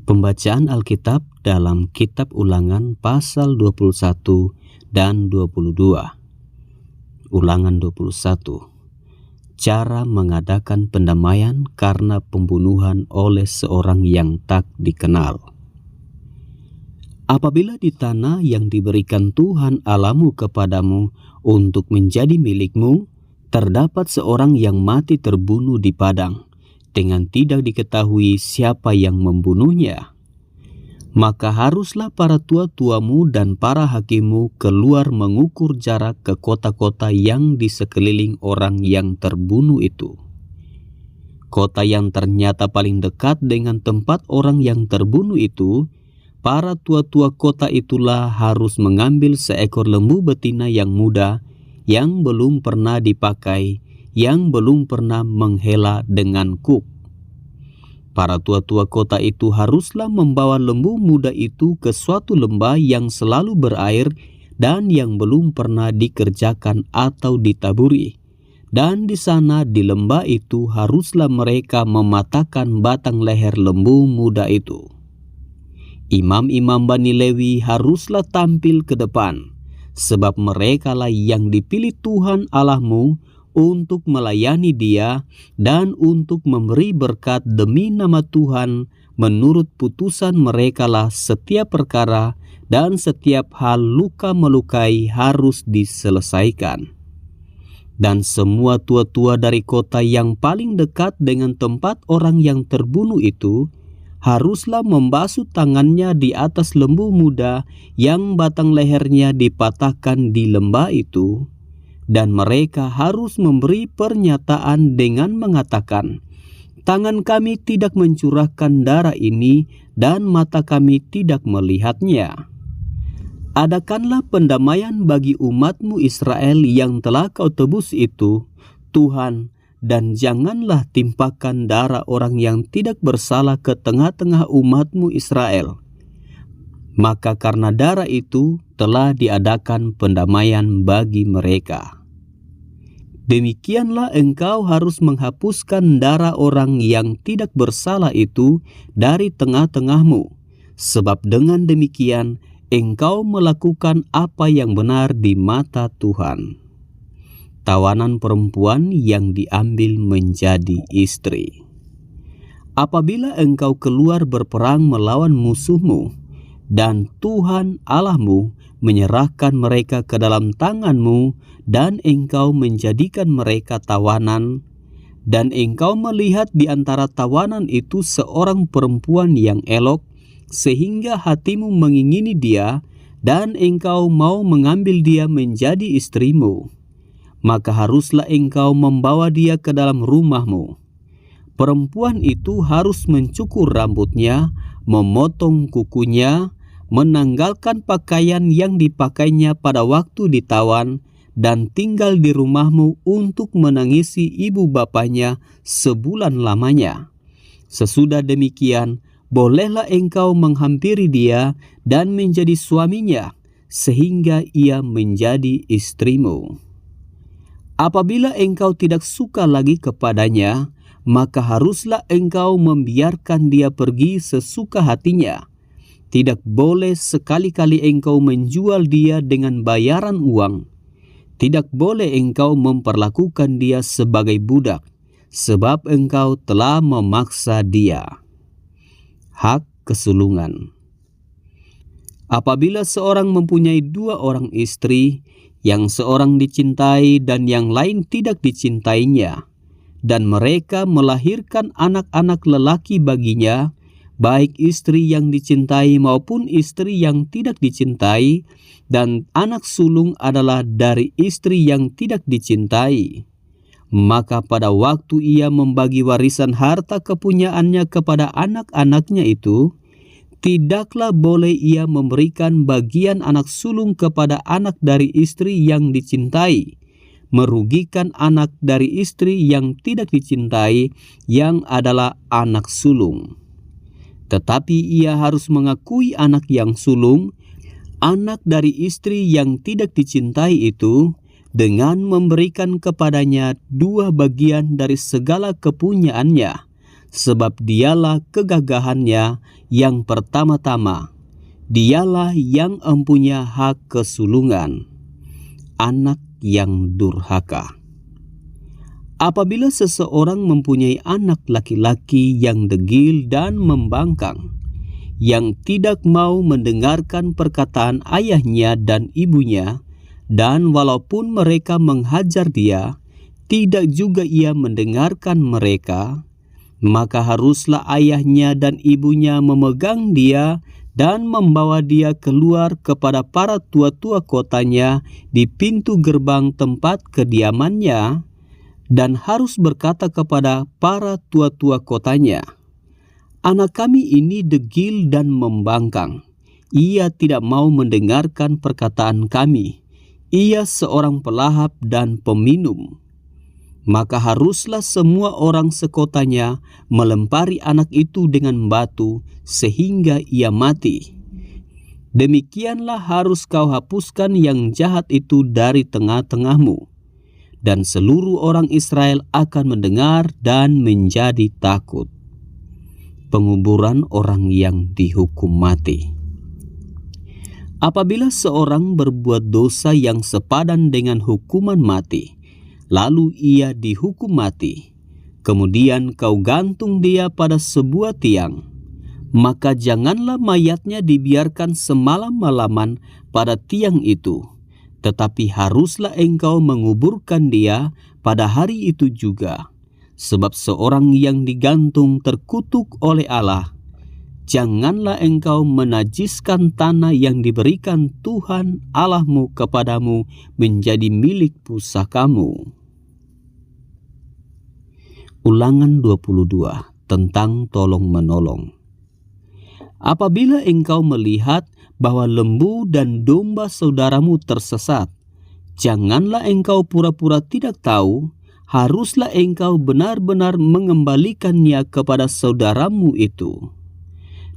Pembacaan Alkitab dalam Kitab Ulangan pasal 21 dan 22. Ulangan 21. Cara mengadakan pendamaian karena pembunuhan oleh seorang yang tak dikenal. Apabila di tanah yang diberikan Tuhan Allahmu kepadamu untuk menjadi milikmu, terdapat seorang yang mati terbunuh di padang, dengan tidak diketahui siapa yang membunuhnya, maka haruslah para tua-tuamu dan para hakimmu keluar mengukur jarak ke kota-kota yang di sekeliling orang yang terbunuh itu. Kota yang ternyata paling dekat dengan tempat orang yang terbunuh itu, para tua-tua kota itulah harus mengambil seekor lembu betina yang muda, yang belum pernah dipakai, yang belum pernah menghela dengan kuk. Para tua-tua kota itu haruslah membawa lembu muda itu ke suatu lembah yang selalu berair dan yang belum pernah dikerjakan atau ditaburi. Dan di sana di lembah itu haruslah mereka mematahkan batang leher lembu muda itu. Imam-imam Bani Lewi haruslah tampil ke depan, sebab merekalah yang dipilih Tuhan Allahmu untuk melayani Dia dan untuk memberi berkat demi nama Tuhan. Menurut putusan merekalah setiap perkara dan setiap hal luka melukai harus diselesaikan. Dan semua tua-tua dari kota yang paling dekat dengan tempat orang yang terbunuh itu haruslah membasuh tangannya di atas lembu muda yang batang lehernya dipatahkan di lembah itu. Dan mereka harus memberi pernyataan dengan mengatakan, tangan kami tidak mencurahkan darah ini dan mata kami tidak melihatnya. Adakanlah pendamaian bagi umatmu Israel yang telah kau tebus itu, Tuhan, dan janganlah timpakan darah orang yang tidak bersalah ke tengah-tengah umatmu Israel. Maka karena darah itu telah diadakan pendamaian bagi mereka. Demikianlah engkau harus menghapuskan darah orang yang tidak bersalah itu dari tengah-tengahmu, sebab dengan demikian engkau melakukan apa yang benar di mata Tuhan. Tawanan perempuan yang diambil menjadi istri. Apabila engkau keluar berperang melawan musuhmu, dan Tuhan Allahmu menyerahkan mereka ke dalam tanganmu, dan engkau menjadikan mereka tawanan, dan engkau melihat di antara tawanan itu seorang perempuan yang elok, sehingga hatimu mengingini dia, dan engkau mau mengambil dia menjadi istrimu, maka haruslah engkau membawa dia ke dalam rumahmu. Perempuan itu harus mencukur rambutnya, memotong kukunya, menanggalkan pakaian yang dipakainya pada waktu ditawan, dan tinggal di rumahmu untuk menangisi ibu bapanya sebulan lamanya. Sesudah demikian, bolehlah engkau menghampiri dia dan menjadi suaminya, sehingga ia menjadi istrimu. Apabila engkau tidak suka lagi kepadanya, maka haruslah engkau membiarkan dia pergi sesuka hatinya. Tidak boleh sekali-kali engkau menjual dia dengan bayaran uang. Tidak boleh engkau memperlakukan dia sebagai budak, sebab engkau telah memaksa dia. Hak kesulungan. Apabila seorang mempunyai 2 orang istri, yang seorang dicintai dan yang lain tidak dicintainya, dan mereka melahirkan anak-anak lelaki baginya, baik istri yang dicintai maupun istri yang tidak dicintai, dan anak sulung adalah dari istri yang tidak dicintai, maka pada waktu ia membagi warisan harta kepunyaannya kepada anak-anaknya itu, tidaklah boleh ia memberikan bagian anak sulung kepada anak dari istri yang dicintai, merugikan anak dari istri yang tidak dicintai, yang adalah anak sulung. Tetapi ia harus mengakui anak yang sulung, anak dari istri yang tidak dicintai itu, dengan memberikan kepadanya 2 bagian dari segala kepunyaannya, sebab dialah kegagahannya yang pertama-tama. Dialah yang empunya hak kesulungan, anak yang durhaka. Apabila seseorang mempunyai anak laki-laki yang degil dan membangkang, yang tidak mau mendengarkan perkataan ayahnya dan ibunya, dan walaupun mereka menghajar dia, tidak juga ia mendengarkan mereka, maka haruslah ayahnya dan ibunya memegang dia dan membawa dia keluar kepada para tua-tua kotanya di pintu gerbang tempat kediamannya, dan harus berkata kepada para tua-tua kotanya, "Anak kami ini degil dan membangkang. Ia tidak mau mendengarkan perkataan kami. Ia seorang pelahap dan peminum." Maka haruslah semua orang sekotanya melempari anak itu dengan batu sehingga ia mati. Demikianlah harus kau hapuskan yang jahat itu dari tengah-tengahmu. Dan seluruh orang Israel akan mendengar dan menjadi takut. Penguburan orang yang dihukum mati. Apabila seorang berbuat dosa yang sepadan dengan hukuman mati, lalu ia dihukum mati, kemudian kau gantung dia pada sebuah tiang, maka janganlah mayatnya dibiarkan semalam-malaman pada tiang itu, tetapi haruslah engkau menguburkan dia pada hari itu juga, sebab seorang yang digantung terkutuk oleh Allah. Janganlah engkau menajiskan tanah yang diberikan Tuhan Allahmu kepadamu menjadi milik pusakamu. Ulangan 22 tentang tolong-menolong. Apabila engkau melihat bahwa lembu dan domba saudaramu tersesat, janganlah engkau pura-pura tidak tahu, haruslah engkau benar-benar mengembalikannya kepada saudaramu itu.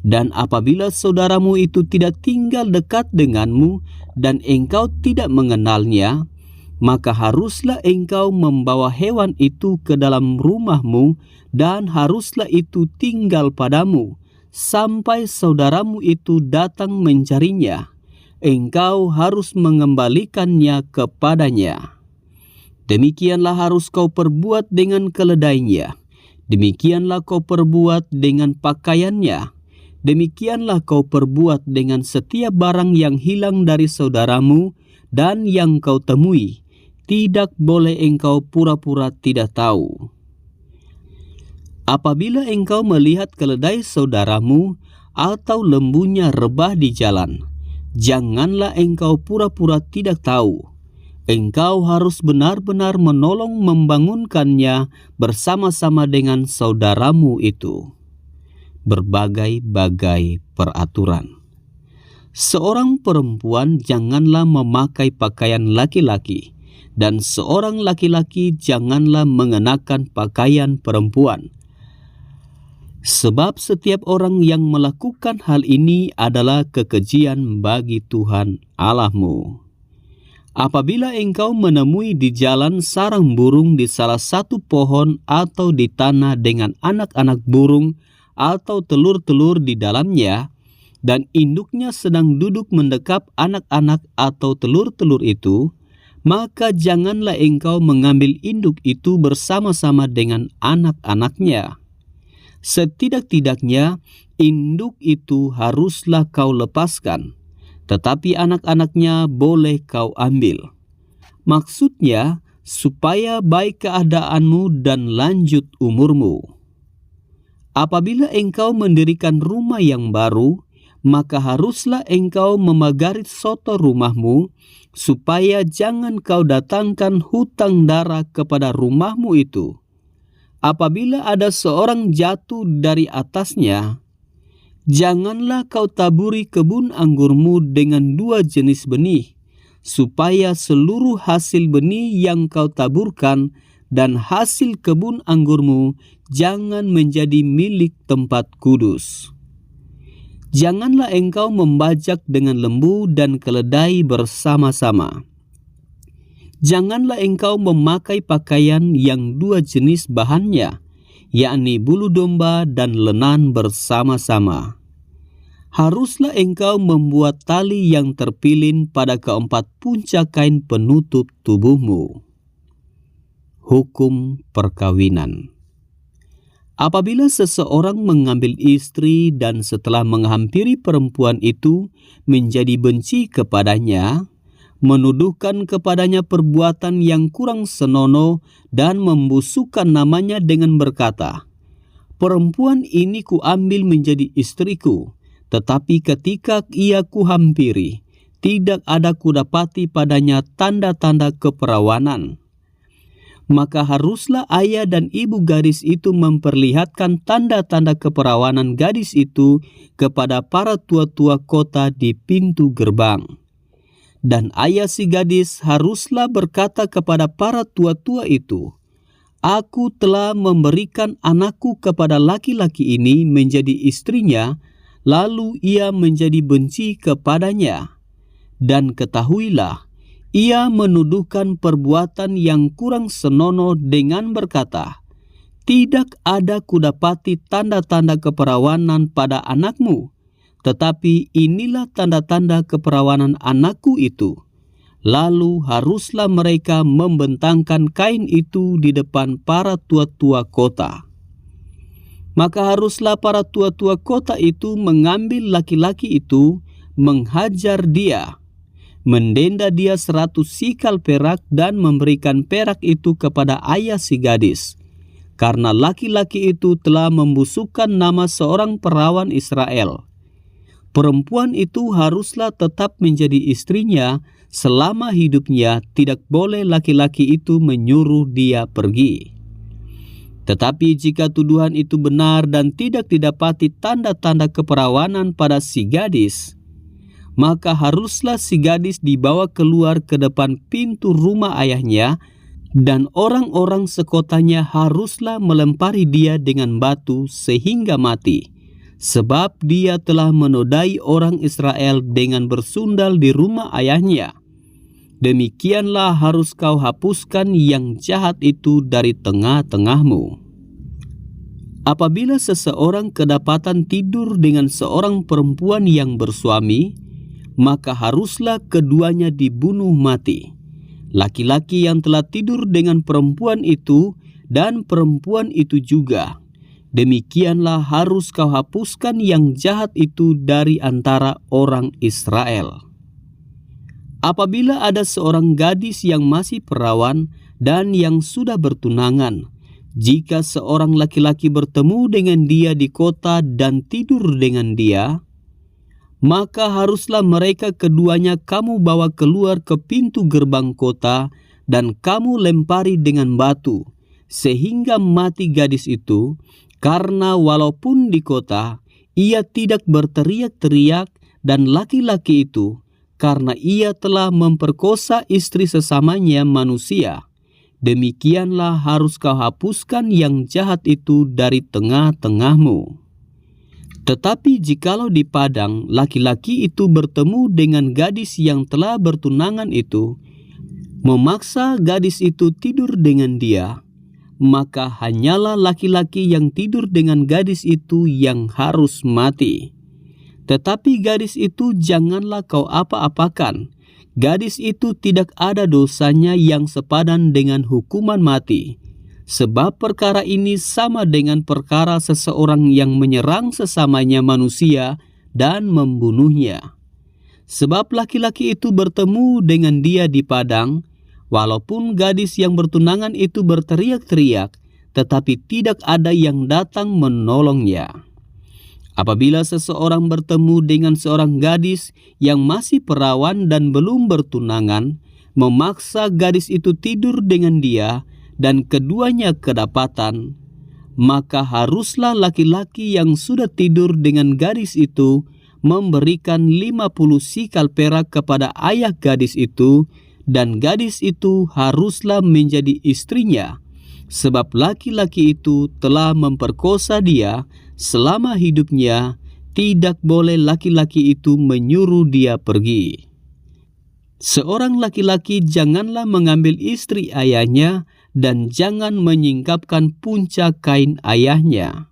Dan apabila saudaramu itu tidak tinggal dekat denganmu dan engkau tidak mengenalnya, maka haruslah engkau membawa hewan itu ke dalam rumahmu dan haruslah itu tinggal padamu sampai saudaramu itu datang mencarinya. Engkau harus mengembalikannya kepadanya. Demikianlah harus kau perbuat dengan keledainya. Demikianlah kau perbuat dengan pakaiannya. Demikianlah kau perbuat dengan setiap barang yang hilang dari saudaramu dan yang kau temui. Tidak boleh engkau pura-pura tidak tahu. Apabila engkau melihat keledai saudaramu atau lembunya rebah di jalan, janganlah engkau pura-pura tidak tahu. Engkau harus benar-benar menolong membangunkannya bersama-sama dengan saudaramu itu. Berbagai-bagai peraturan. Seorang perempuan janganlah memakai pakaian laki-laki, dan seorang laki-laki janganlah mengenakan pakaian perempuan. Sebab setiap orang yang melakukan hal ini adalah kekejian bagi Tuhan Allahmu. Apabila engkau menemui di jalan sarang burung di salah satu pohon atau di tanah dengan anak-anak burung atau telur-telur di dalamnya, dan induknya sedang duduk mendekap anak-anak atau telur-telur itu, maka janganlah engkau mengambil induk itu bersama-sama dengan anak-anaknya. Setidak-tidaknya induk itu haruslah kau lepaskan, tetapi anak-anaknya boleh kau ambil. Maksudnya, supaya baik keadaanmu dan lanjut umurmu. Apabila engkau mendirikan rumah yang baru, maka haruslah engkau memagari soto rumahmu, supaya jangan kau datangkan hutang darah kepada rumahmu itu. Apabila ada seorang jatuh dari atasnya, janganlah kau taburi kebun anggurmu dengan dua jenis benih, supaya seluruh hasil benih yang kau taburkan dan hasil kebun anggurmu jangan menjadi milik tempat kudus. Janganlah engkau membajak dengan lembu dan keledai bersama-sama. Janganlah engkau memakai pakaian yang dua jenis bahannya, yakni bulu domba dan lenan bersama-sama. Haruslah engkau membuat tali yang terpilin pada keempat puncak kain penutup tubuhmu. Hukum perkawinan. Apabila seseorang mengambil istri dan setelah menghampiri perempuan itu menjadi benci kepadanya, menuduhkan kepadanya perbuatan yang kurang senonoh dan membusukkan namanya dengan berkata, "Perempuan ini kuambil menjadi istriku, tetapi ketika ia kuhampiri, tidak ada kudapati padanya tanda-tanda keperawanan." Maka haruslah ayah dan ibu gadis itu memperlihatkan tanda-tanda keperawanan gadis itu kepada para tua-tua kota di pintu gerbang. Dan ayah si gadis haruslah berkata kepada para tua-tua itu, "Aku telah memberikan anakku kepada laki-laki ini menjadi istrinya, lalu ia menjadi benci kepadanya. Dan ketahuilah, ia menuduhkan perbuatan yang kurang senonoh dengan berkata, 'Tidak ada kudapati tanda-tanda keperawanan pada anakmu, tetapi inilah tanda-tanda keperawanan anakku itu.' Lalu haruslah mereka membentangkan kain itu di depan para tua-tua kota. Maka haruslah para tua-tua kota itu mengambil laki-laki itu, menghajar dia, mendenda dia 100 sikal perak dan memberikan perak itu kepada ayah si gadis. Karena laki-laki itu telah membusukkan nama seorang perawan Israel. Perempuan itu haruslah tetap menjadi istrinya selama hidupnya, tidak boleh laki-laki itu menyuruh dia pergi. Tetapi jika tuduhan itu benar dan tidak didapati tanda-tanda keperawanan pada si gadis, maka haruslah si gadis dibawa keluar ke depan pintu rumah ayahnya, dan orang-orang sekotanya haruslah melempari dia dengan batu sehingga mati, sebab dia telah menodai orang Israel dengan bersundal di rumah ayahnya. Demikianlah harus kau hapuskan yang jahat itu dari tengah-tengahmu. Apabila seseorang kedapatan tidur dengan seorang perempuan yang bersuami, maka haruslah keduanya dibunuh mati. Laki-laki yang telah tidur dengan perempuan itu dan perempuan itu juga. Demikianlah harus kau hapuskan yang jahat itu dari antara orang Israel. Apabila ada seorang gadis yang masih perawan dan yang sudah bertunangan, jika seorang laki-laki bertemu dengan dia di kota dan tidur dengan dia, maka haruslah mereka keduanya kamu bawa keluar ke pintu gerbang kota dan kamu lempari dengan batu, sehingga mati gadis itu, karena walaupun di kota, ia tidak berteriak-teriak, dan laki-laki itu, karena ia telah memperkosa istri sesamanya manusia. Demikianlah harus kau hapuskan yang jahat itu dari tengah-tengahmu. Tetapi jikalau di padang laki-laki itu bertemu dengan gadis yang telah bertunangan itu, memaksa gadis itu tidur dengan dia, maka hanyalah laki-laki yang tidur dengan gadis itu yang harus mati. Tetapi gadis itu janganlah kau apa-apakan. Gadis itu tidak ada dosanya yang sepadan dengan hukuman mati. Sebab perkara ini sama dengan perkara seseorang yang menyerang sesamanya manusia dan membunuhnya. Sebab laki-laki itu bertemu dengan dia di padang, walaupun gadis yang bertunangan itu berteriak-teriak, tetapi tidak ada yang datang menolongnya. Apabila seseorang bertemu dengan seorang gadis yang masih perawan dan belum bertunangan, memaksa gadis itu tidur dengan dia, dan keduanya kedapatan, maka haruslah laki-laki yang sudah tidur dengan gadis itu memberikan 50 sikal perak kepada ayah gadis itu, dan gadis itu haruslah menjadi istrinya, sebab laki-laki itu telah memperkosa dia. Selama hidupnya, tidak boleh laki-laki itu menyuruh dia pergi. Seorang laki-laki janganlah mengambil istri ayahnya dan jangan menyingkapkan puncak kain ayahnya.